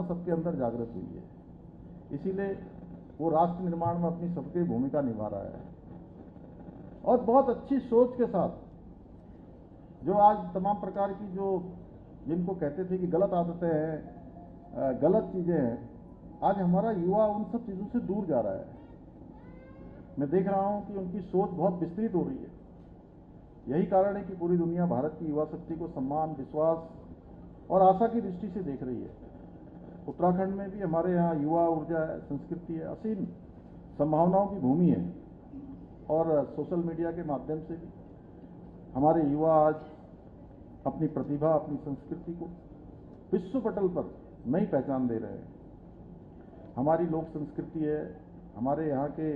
सबके अंदर जागृत हुई है, इसीलिए वो राष्ट्र निर्माण में अपनी सबकी भूमिका निभा रहा है। और बहुत अच्छी सोच के साथ जो आज तमाम प्रकार की जो जिनको कहते थे कि गलत आदतें हैं, गलत चीज़ें हैं, आज हमारा युवा उन सब चीज़ों से दूर जा रहा है। मैं देख रहा हूं कि उनकी सोच बहुत विस्तृत हो रही है। यही कारण है कि पूरी दुनिया भारत की युवा शक्ति को सम्मान, विश्वास और आशा की दृष्टि से देख रही है। उत्तराखंड में भी हमारे यहाँ युवा ऊर्जा है, संस्कृति है, असीम संभावनाओं की भूमि है। और सोशल मीडिया के माध्यम से भी हमारे युवा आज अपनी प्रतिभा, अपनी संस्कृति को विश्व पटल पर नई पहचान दे रहे हैं। हमारी लोक संस्कृति है, हमारे यहाँ के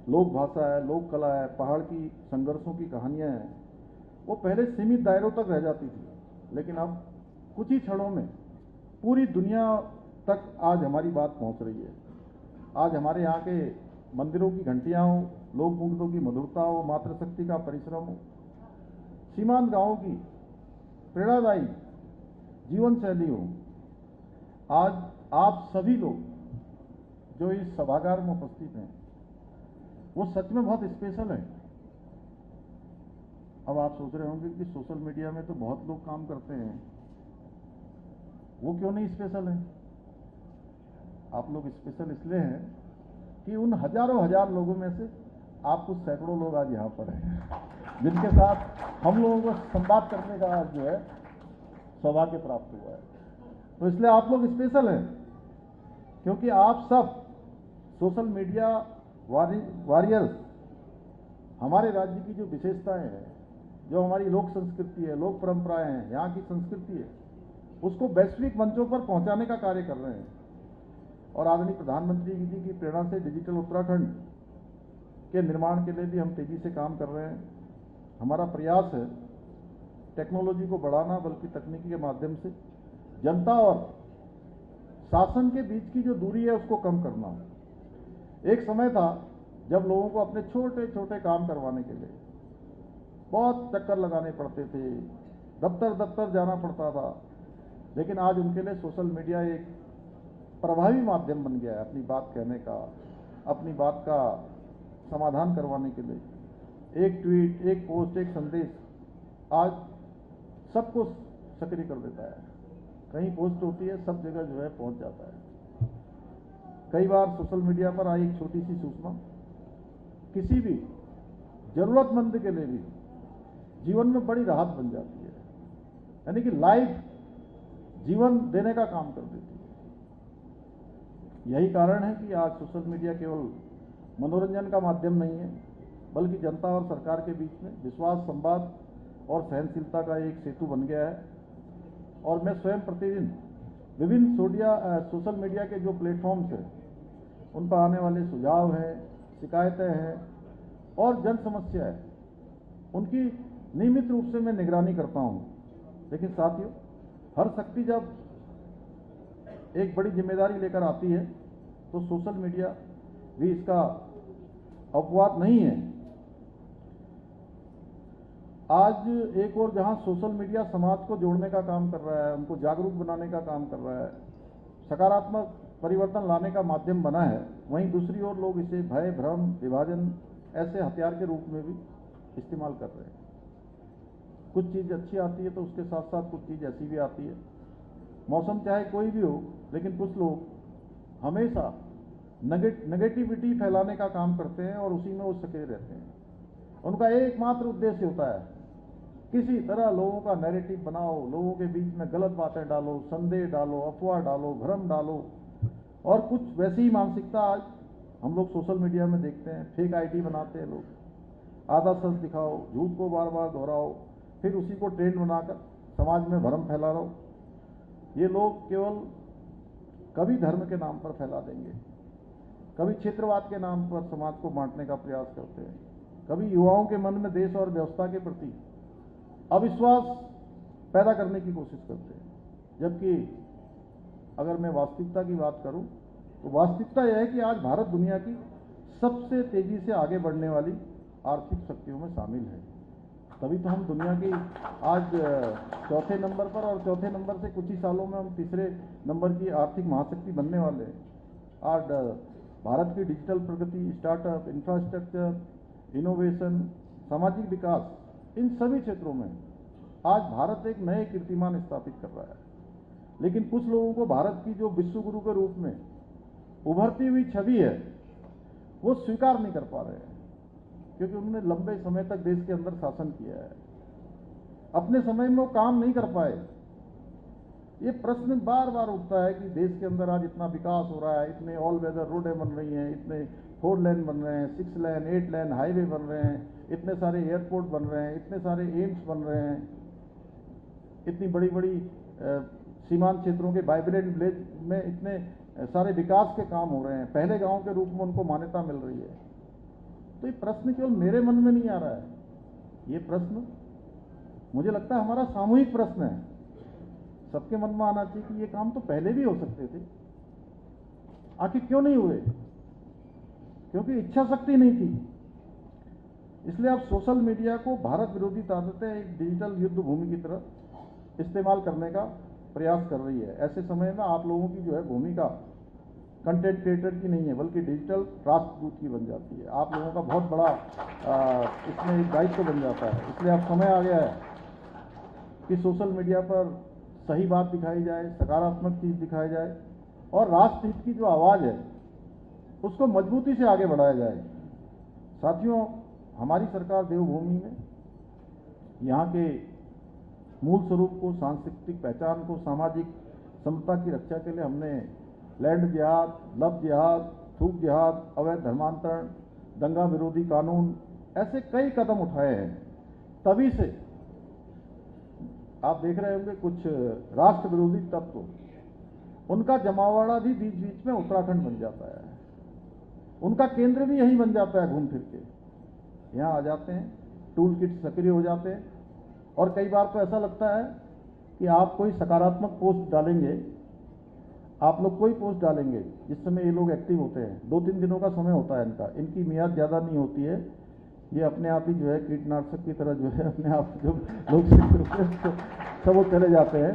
लोक भाषा है, लोक कला है, पहाड़ की संघर्षों की कहानियाँ हैं, वो पहले सीमित दायरों तक रह जाती थी, लेकिन अब कुछ ही क्षणों में पूरी दुनिया तक आज हमारी बात पहुँच रही है। आज हमारे यहाँ के मंदिरों की घंटियाँ हो, लोक गीतों की मधुरता हो, मातृशक्ति का परिश्रम हो, सीमांत गांवों की प्रेरणादायी जीवन शैली हो, आज आप सभी लोग जो इस सभागार में उपस्थित हैं वो सच में बहुत स्पेशल है। अब आप सोच रहे होंगे कि सोशल मीडिया में तो बहुत लोग काम करते हैं, वो क्यों नहीं स्पेशल है? आप लोग स्पेशल इसलिए हैं कि उन हजारों हजार लोगों में से आप कुछ सैकड़ों लोग आज यहाँ पर हैं, जिनके साथ हम लोगों को संवाद करने का आज जो है सौभाग्य प्राप्त हुआ है। तो इसलिए आप लोग स्पेशल हैं, क्योंकि आप सब सोशल मीडिया वॉरियर्स हमारे राज्य की जो विशेषताएं हैं, जो हमारी लोक संस्कृति है, लोक परंपराएं हैं, यहाँ की संस्कृति है, उसको वैश्विक मंचों पर पहुंचाने का कार्य कर रहे हैं। और आदरणीय प्रधानमंत्री जी की प्रेरणा से डिजिटल उत्तराखंड के निर्माण के लिए भी हम तेजी से काम कर रहे हैं। हमारा प्रयास है टेक्नोलॉजी को बढ़ाना, बल्कि तकनीकी के माध्यम से जनता और शासन के बीच की जो दूरी है उसको कम करना। एक समय था जब लोगों को अपने छोटे छोटे काम करवाने के लिए बहुत चक्कर लगाने पड़ते थे, दफ्तर दफ्तर जाना पड़ता था, लेकिन आज उनके लिए सोशल मीडिया एक प्रभावी माध्यम बन गया है अपनी बात कहने का, अपनी बात का समाधान करवाने के लिए। एक ट्वीट, एक पोस्ट, एक संदेश आज सबको सक्रिय कर देता है। कहीं पोस्ट होती है, सब जगह जो है पहुंच जाता है। कई बार सोशल मीडिया पर आई एक छोटी सी सूचना किसी भी जरूरतमंद के लिए भी जीवन में बड़ी राहत बन जाती है, यानी कि लाइफ जीवन देने का काम कर देती है। यही कारण है कि आज सोशल मीडिया केवल मनोरंजन का माध्यम नहीं है, बल्कि जनता और सरकार के बीच में विश्वास, संवाद और सहनशीलता का एक सेतु बन गया है। और मैं स्वयं प्रतिदिन विभिन्न सोशल मीडिया के जो प्लेटफॉर्म्स हैं उन पर आने वाले सुझाव हैं, शिकायतें हैं और जन समस्या है, उनकी नियमित रूप से मैं निगरानी करता हूं। लेकिन साथियों, हर शक्ति जब एक बड़ी जिम्मेदारी लेकर आती है तो सोशल मीडिया भी इसका अपवाद नहीं है। आज एक और जहां सोशल मीडिया समाज को जोड़ने का काम कर रहा है, उनको जागरूक बनाने का काम कर रहा है, सकारात्मक परिवर्तन लाने का माध्यम बना है, वहीं दूसरी ओर लोग इसे भय, भ्रम, विभाजन ऐसे हथियार के रूप में भी इस्तेमाल कर रहे हैं। कुछ चीज़ अच्छी आती है तो उसके साथ साथ कुछ चीज़ ऐसी भी आती है। मौसम चाहे कोई भी हो, लेकिन कुछ लोग हमेशा नेगेटिविटी फैलाने का काम करते हैं और उसी में वो सक्रिय रहते हैं। उनका एकमात्र उद्देश्य होता है किसी तरह लोगों का नैरेटिव बनाओ, लोगों के बीच में गलत बातें डालो, संदेह डालो, अफवाह डालो, भ्रम डालो। और कुछ वैसी ही मानसिकता आज हम लोग सोशल मीडिया में देखते हैं। फेक आईडी बनाते हैं लोग, आधा सच दिखाओ, झूठ को बार बार दोहराओ, फिर उसी को ट्रेंड बनाकर समाज में भ्रम फैला रहो। ये लोग केवल कभी धर्म के नाम पर फैला देंगे, कभी क्षेत्रवाद के नाम पर समाज को बांटने का प्रयास करते हैं, कभी युवाओं के मन में देश और व्यवस्था के प्रति अविश्वास पैदा करने की कोशिश करते हैं। जबकि अगर मैं वास्तविकता की बात करूं तो वास्तविकता यह है कि आज भारत दुनिया की सबसे तेजी से आगे बढ़ने वाली आर्थिक शक्तियों में शामिल है। तभी तो हम दुनिया की आज चौथे नंबर पर, और चौथे नंबर से कुछ ही सालों में हम तीसरे नंबर की आर्थिक महाशक्ति बनने वाले हैं। आज भारत की डिजिटल प्रगति, स्टार्टअप, इंफ्रास्ट्रक्चर, इनोवेशन, सामाजिक विकास, इन सभी क्षेत्रों में आज भारत एक नए कीर्तिमान स्थापित कर रहा है। लेकिन कुछ लोगों को भारत की जो विश्व गुरु के रूप में उभरती हुई छवि है वो स्वीकार नहीं कर पा रहे हैं, क्योंकि उन्होंने लंबे समय तक देश के अंदर शासन किया है। अपने समय में वो काम नहीं कर पाए। ये प्रश्न बार बार उठता है कि देश के अंदर आज इतना विकास हो रहा है, इतने ऑल वेदर रोडें बन रही हैं, इतने 4 लेन बन रहे हैं, 6 लेन 8 लेन हाईवे बन रहे हैं, इतने सारे एयरपोर्ट बन रहे हैं, इतने सारे एम्स बन रहे हैं, इतनी बड़ी बड़ी सीमांत क्षेत्रों के वाइब्रेंट विलेज में इतने सारे विकास के काम हो रहे हैं, पहले गांव के रूप में उनको मान्यता मिल रही है। तो ये प्रश्न केवल मेरे मन में नहीं आ रहा है, ये प्रश्न मुझे लगता है हमारा सामूहिक प्रश्न है। सबके मन में आना चाहिए कि ये काम तो पहले भी हो सकते थे, आखिर क्यों नहीं हुए? क्योंकि इच्छा शक्ति नहीं थी। इसलिए अब सोशल मीडिया को भारत विरोधी ताकतें एक डिजिटल युद्ध भूमि की तरह इस्तेमाल करने का प्रयास कर रही है। ऐसे समय में आप लोगों की जो है भूमिका कंटेंट क्रिएटर की नहीं है, बल्कि डिजिटल राष्ट्रदूत की बन जाती है। आप लोगों का बहुत बड़ा इसमें एक दायित्व बन जाता है। इसलिए अब समय आ गया है कि सोशल मीडिया पर सही बात दिखाई जाए, सकारात्मक चीज दिखाई जाए, और राष्ट्रहित की जो आवाज है उसको मजबूती से आगे बढ़ाया जाए। साथियों, हमारी सरकार देवभूमि में यहाँ के मूल स्वरूप को, सांस्कृतिक पहचान को, सामाजिक समता की रक्षा के लिए हमने लैंड जिहाद, लव जिहाद, थूक जिहाद, अवैध धर्मांतरण, दंगा विरोधी कानून, ऐसे कई कदम उठाए हैं। तभी से आप देख रहे होंगे कुछ राष्ट्र विरोधी तत्व, उनका जमावड़ा भी बीच बीच में उत्तराखंड बन जाता है, उनका केंद्र भी यही बन जाता है। घूम फिर के यहाँ आ जाते हैं, टूल किट सक्रिय हो जाते हैं, और कई बार तो ऐसा लगता है कि आप कोई सकारात्मक पोस्ट डालेंगे, आप लोग कोई पोस्ट डालेंगे जिस समय ये लोग एक्टिव होते हैं, 2-3 दिनों का समय होता है इनका, इनकी मियाद ज़्यादा नहीं होती है। ये अपने आप ही जो है कीटनाशक की तरह जो है अपने आप जो लोग सब वो चले जाते हैं।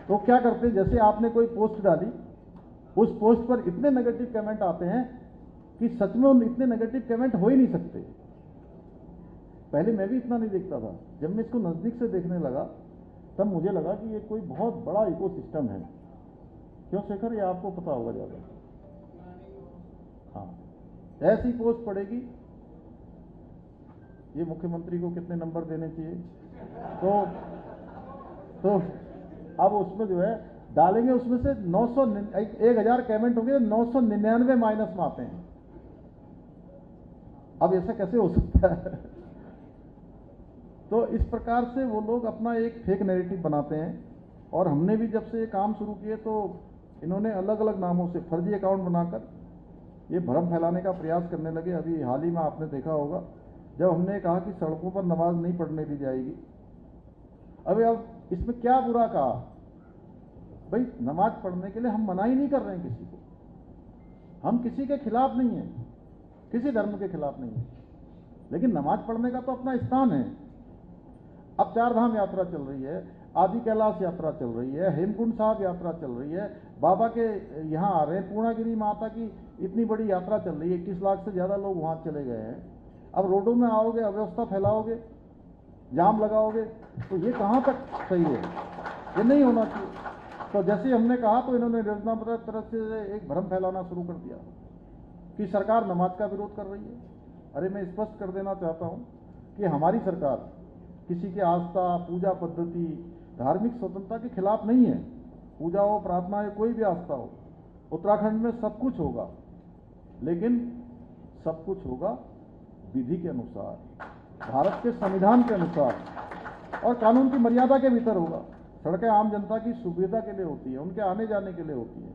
तो क्या करते हैं, जैसे आपने कोई पोस्ट डाली, उस पोस्ट पर इतने नेगेटिव कमेंट आते हैं कि सच में उन इतने नेगेटिव कमेंट हो ही नहीं सकते। पहले मैं भी इतना नहीं देखता था, जब मैं इसको नजदीक से देखने लगा तब मुझे लगा कि ये कोई बहुत बड़ा इकोसिस्टम है। क्यों शेखर, ये आपको पता होगा ज्यादा। हाँ, ऐसी पोस्ट पड़ेगी, ये मुख्यमंत्री को कितने नंबर देने चाहिए, तो अब उसमें जो है डालेंगे, उसमें से 1000 कमेंट होंगे, 999 माइनस में आते हैं। अब ऐसा कैसे हो सकता है? तो इस प्रकार से वो लोग अपना एक फेक नैरेटिव बनाते हैं, और हमने भी जब से ये काम शुरू किए तो इन्होंने अलग अलग नामों से फर्जी अकाउंट बनाकर ये भ्रम फैलाने का प्रयास करने लगे। अभी हाल ही में आपने देखा होगा जब हमने कहा कि सड़कों पर नमाज नहीं पढ़ने दी जाएगी। अब इसमें क्या बुरा कहा? भाई, नमाज पढ़ने के लिए हम मना ही नहीं कर रहे हैं किसी को, हम किसी के खिलाफ नहीं है, किसी धर्म के खिलाफ नहीं है, लेकिन नमाज पढ़ने का तो अपना स्थान है। अब 4 धाम यात्रा चल रही है, आदि कैलाश यात्रा चल रही है, हेमकुंड साहब यात्रा चल रही है, बाबा के यहाँ आ रहे हैं, पूर्णागिरी माता की इतनी बड़ी यात्रा चल रही है, 21 लाख से ज्यादा लोग वहां चले गए हैं। अब रोडों में आओगे, अव्यवस्था फैलाओगे, जाम लगाओगे, तो ये कहां तक सही है? ये नहीं होना चाहिए। तो जैसे हमने कहा तो इन्होंने योजनाबद्ध तरह से एक भ्रम फैलाना शुरू कर दिया कि सरकार नमाज का विरोध कर रही है। अरे, मैं स्पष्ट कर देना चाहता हूं कि हमारी सरकार किसी के आस्था, पूजा पद्धति, धार्मिक स्वतंत्रता के खिलाफ नहीं है। पूजा हो, प्रार्थना हो, कोई भी आस्था हो, उत्तराखंड में सब कुछ होगा, लेकिन सब कुछ होगा विधि के अनुसार, भारत के संविधान के अनुसार, और कानून की मर्यादा के भीतर होगा। सड़कें आम जनता की सुविधा के लिए होती है, उनके आने जाने के लिए होती है।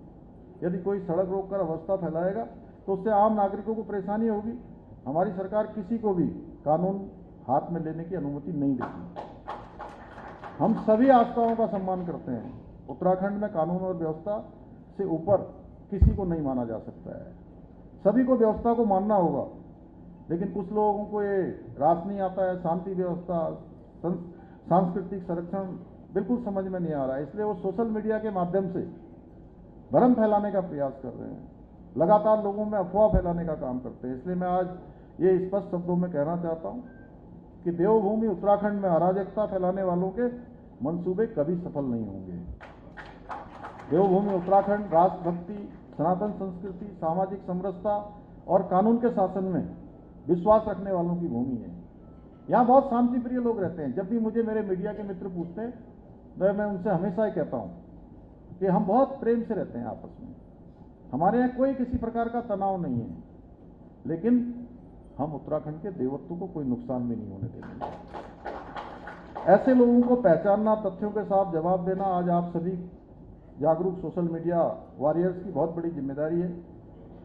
यदि कोई सड़क रोककर अवस्था फैलाएगा तो उससे आम नागरिकों को परेशानी होगी। हमारी सरकार किसी को भी कानून हाथ में लेने की अनुमति नहीं देती। हम सभी आस्थाओं का सम्मान करते हैं। उत्तराखंड में कानून और व्यवस्था से ऊपर किसी को नहीं माना जा सकता है। सभी को व्यवस्था को मानना होगा, लेकिन कुछ लोगों को ये रास नहीं आता है, शांति व्यवस्था, सांस्कृतिक संरक्षण बिल्कुल समझ में नहीं आ रहा है। इसलिए वो सोशल मीडिया के माध्यम से भ्रम फैलाने का प्रयास कर रहे हैं, लगातार लोगों में अफवाह फैलाने का काम करते हैं। इसलिए मैं आज ये स्पष्ट शब्दों में कहना चाहता हूं कि देवभूमि उत्तराखंड में अराजकता फैलाने वालों के मंसूबे कभी सफल नहीं होंगे। देवभूमि उत्तराखंड राष्ट्रभक्ति, सनातन संस्कृति, सामाजिक समरसता और कानून के शासन में विश्वास रखने वालों की भूमि है। यहाँ बहुत शांति प्रिय लोग रहते हैं। जब भी मुझे मेरे मीडिया के मित्र पूछते हैं तो मैं उनसे हमेशा ही कहता हूँ कि हम बहुत प्रेम से रहते हैं आपस में, हमारे यहाँ कोई किसी प्रकार का तनाव नहीं है, लेकिन हम उत्तराखंड के देवत्व को कोई नुकसान भी नहीं होने देंगे। ऐसे लोगों को पहचानना, तथ्यों के साथ जवाब देना आज आप सभी जागरूक सोशल मीडिया वॉरियर्स की बहुत बड़ी जिम्मेदारी है।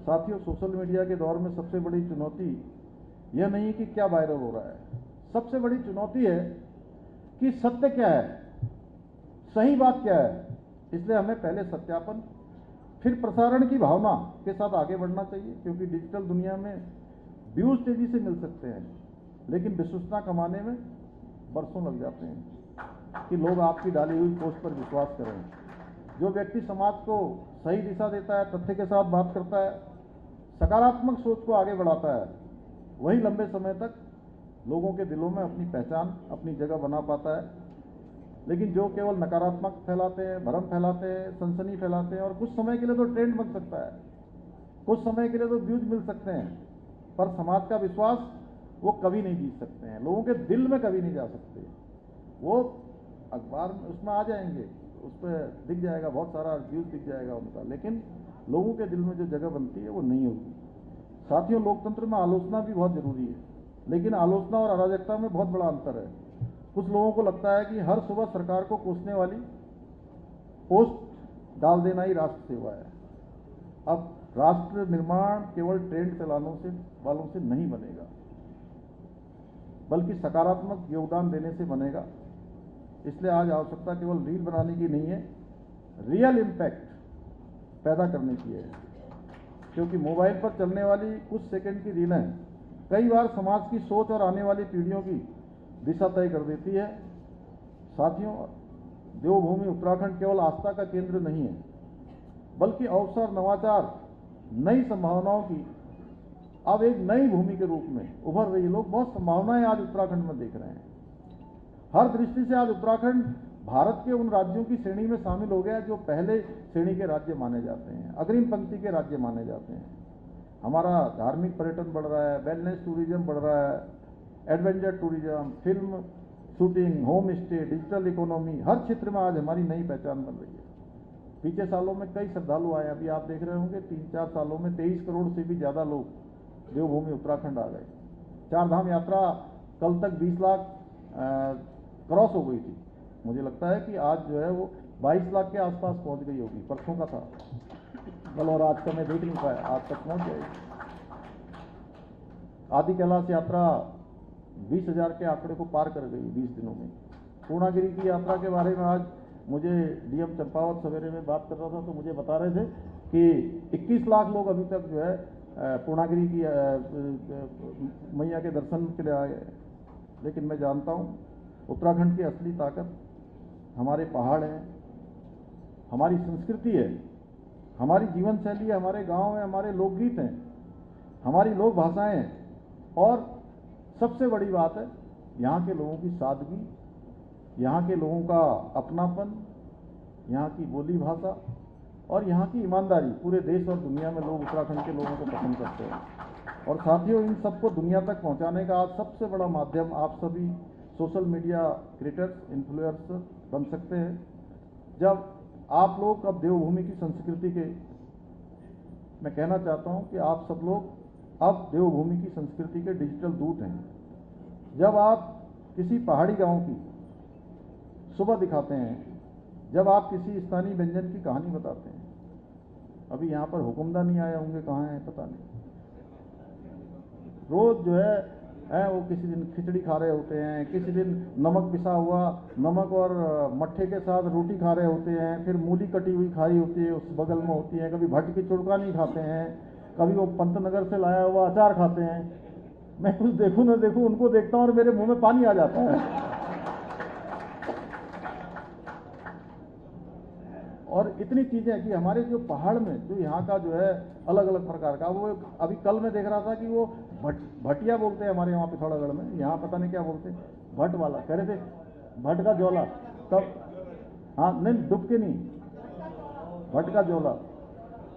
साथियों, सोशल मीडिया के दौर में सबसे बड़ी चुनौती यह नहीं कि क्या वायरल हो रहा है, सबसे बड़ी चुनौती है कि सत्य क्या है, सही बात क्या है। इसलिए हमें पहले सत्यापन, फिर प्रसारण की भावना के साथ आगे बढ़ना चाहिए, क्योंकि डिजिटल दुनिया में व्यूज तेजी से मिल सकते हैं, लेकिन विश्वसनीयता कमाने में बरसों लग जाते हैं कि लोग आपकी डाली हुई पोस्ट पर विश्वास करें। जो व्यक्ति समाज को सही दिशा देता है, तथ्य के साथ बात करता है, सकारात्मक सोच को आगे बढ़ाता है, वही लंबे समय तक लोगों के दिलों में अपनी पहचान, अपनी जगह बना पाता है। लेकिन जो केवल नकारात्मक फैलाते हैं, भ्रम फैलाते हैं, सनसनी फैलाते हैं, और कुछ समय के लिए तो ट्रेंड बन सकता है, कुछ समय के लिए तो व्यूज मिल सकते हैं, पर समाज का विश्वास वो कभी नहीं जीत सकते हैं, लोगों के दिल में कभी नहीं जा सकते। वो अखबार में उसमें आ जाएंगे, उस पर दिख जाएगा, बहुत सारा व्यूज दिख जाएगा उनका, लेकिन लोगों के दिल में जो जगह बनती है वो नहीं होगी। साथियों, लोकतंत्र में आलोचना भी बहुत जरूरी है, लेकिन आलोचना और अराजकता में बहुत बड़ा अंतर है। कुछ लोगों को लगता है कि हर सुबह सरकार को कोसने वाली पोस्ट डाल देना ही राष्ट्र सेवा है। अब राष्ट्र निर्माण केवल ट्रेंड चलाने वालों से नहीं बनेगा, बल्कि सकारात्मक योगदान देने से बनेगा। इसलिए आज आवश्यकता केवल रील बनाने की नहीं है, रियल इम्पैक्ट पैदा करने की है, क्योंकि मोबाइल पर चलने वाली कुछ सेकंड की रीलें कई बार समाज की सोच और आने वाली पीढ़ियों की दिशा तय कर देती है। साथियों, देवभूमि उत्तराखंड केवल आस्था का केंद्र नहीं है, बल्कि अवसर, नवाचार, नई संभावनाओं की अब एक नई भूमि के रूप में उभर रही। लोग बहुत संभावनाएं आज उत्तराखंड में देख रहे हैं। हर दृष्टि से आज उत्तराखंड भारत के उन राज्यों की श्रेणी में शामिल हो गया जो पहले श्रेणी के राज्य माने जाते हैं, अग्रिम पंक्ति के राज्य माने जाते हैं। हमारा धार्मिक पर्यटन बढ़ रहा है, वेलनेस टूरिज्म बढ़ रहा है, adventure tourism, film shooting, home stay, digital economy, हर क्षेत्र में आज हमारी नई पहचान बन रही है। पिछले सालों में कई श्रद्धालु आए, अभी आप देख रहे होंगे 3-4 सालों में 23 करोड़ से भी ज़्यादा लोग देवभूमि उत्तराखंड आ गए। चारधाम यात्रा कल तक 20 लाख क्रॉस हो गई थी। मुझे लगता है कि आज जो है वो 22 लाख के आसपास पहुंच गई होगी। परसों का था कल, और आज का मैं देख नहीं पाया, आज तक पहुंच जाएगी। आदि कैलाश यात्रा 20,000 के आंकड़े को पार कर गई 20 दिनों में। पूर्णागिरि की यात्रा के बारे में आज मुझे डीएम चंपावत सवेरे में बात कर रहा था तो मुझे बता रहे थे कि 21 लाख लोग अभी तक जो है पूर्णागिरि की मैया के दर्शन के लिए आए। लेकिन मैं जानता हूँ उत्तराखंड की असली ताकत हमारे पहाड़ हैं, हमारी संस्कृति है, हमारी जीवन शैली है, हमारे गांव हैं, हमारे लोकगीत हैं, हमारी लोक भाषाएं हैं, और सबसे बड़ी बात है यहाँ के लोगों की सादगी, यहाँ के लोगों का अपनापन, यहाँ की बोली भाषा और यहाँ की ईमानदारी। पूरे देश और दुनिया में लोग उत्तराखंड के लोगों को पसंद करते हैं। और साथियों, इन सबको दुनिया तक पहुँचाने का आज सबसे बड़ा माध्यम आप सभी सोशल मीडिया क्रिएटर्स, इन्फ्लुएंसर बन सकते हैं। जब आप लोग अब देवभूमि की संस्कृति के, मैं कहना चाहता हूं कि आप सब लोग अब देवभूमि की संस्कृति के डिजिटल दूत हैं। जब आप किसी पहाड़ी गांव की सुबह दिखाते हैं, जब आप किसी स्थानीय व्यंजन की कहानी बताते हैं, अभी यहाँ पर हुकुमदा नहीं आए होंगे, कहाँ हैं पता नहीं, रोज जो है वो किसी दिन खिचड़ी खा रहे होते हैं, किसी दिन नमक पिसा हुआ, नमक और मट्ठे के साथ रोटी खा रहे होते हैं, फिर मूली कटी हुई खाई होती है, उस बगल में होती है, कभी भट्ट की चुड़का नहीं खाते हैं, कभी वो पंतनगर से लाया हुआ अचार खाते हैं। मैं कुछ देखूं ना देखूं, उनको देखता हूं और मेरे मुंह में पानी आ जाता है। इतनी चीजें हैं कि हमारे जो पहाड़ में जो यहाँ का जो है अलग अलग प्रकार का, वो अभी कल मैं देख रहा था कि वो भटिया बोलते हैं हमारे यहाँ पिथौरागढ़ में, यहाँ पता नहीं क्या बोलते हैं, भट वाला कह रहे थे, भट का ज्वाला। तब हाँ नहीं, डुबके नहीं, भट का ज्वाला।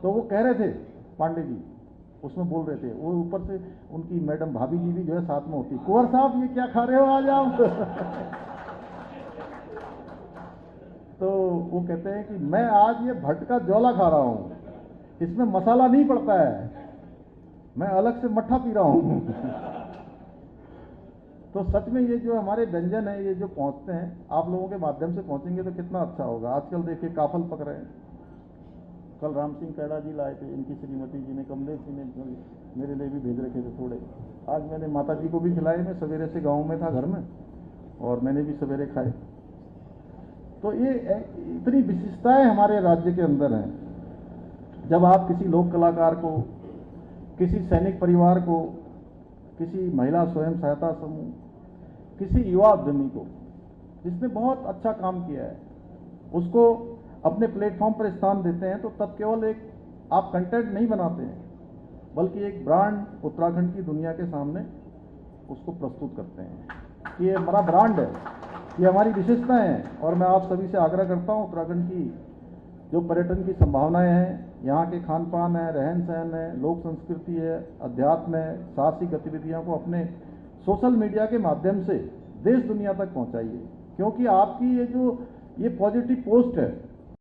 तो वो कह रहे थे पांडे जी, उसमें बोल रहे थे, वो ऊपर से उनकी मैडम भाभी जी भी जो है साथ में होती, कुंवर साहब ये क्या खा रहे हो आज आप? तो वो कहते हैं कि मैं आज ये भट का ज्वाला खा रहा हूं, इसमें मसाला नहीं पड़ता है, मैं अलग से मट्ठा पी रहा हूं। तो सच में ये जो हमारे व्यंजन है, ये जो पहुंचते हैं आप लोगों के माध्यम से पहुंचेंगे तो कितना अच्छा होगा। आजकल देखिए काफल पक रहे हैं, कल राम सिंह कैड़ा जी लाए थे, इनकी श्रीमती जी ने, कमलेश जी ने मेरे लिए भी भेज रखे थे थोड़े। आज मैंने माता जी को भी खिलाए, मैं सवेरे से गाँव में था घर में, और मैंने भी सवेरे खाए। तो ये इतनी विशिष्टताएं हमारे राज्य के अंदर हैं। जब आप किसी लोक कलाकार को, किसी सैनिक परिवार को, किसी महिला स्वयं सहायता समूह, किसी युवा उद्यमी को जिसने बहुत अच्छा काम किया है, उसको अपने प्लेटफॉर्म पर स्थान देते हैं, तो तब केवल एक आप कंटेंट नहीं बनाते हैं, बल्कि एक ब्रांड उत्तराखंड की दुनिया के सामने उसको प्रस्तुत करते हैं कि ये हमारा ब्रांड है, ये हमारी विशेषताएं हैं। और मैं आप सभी से आग्रह करता हूं, उत्तराखंड की जो पर्यटन की संभावनाएं हैं, यहाँ के खान पान है, रहन सहन है, लोक संस्कृति है, अध्यात्म है, साहसिक गतिविधियों को अपने सोशल मीडिया के माध्यम से देश दुनिया तक पहुंचाइए। क्योंकि आपकी ये जो ये पॉजिटिव पोस्ट है,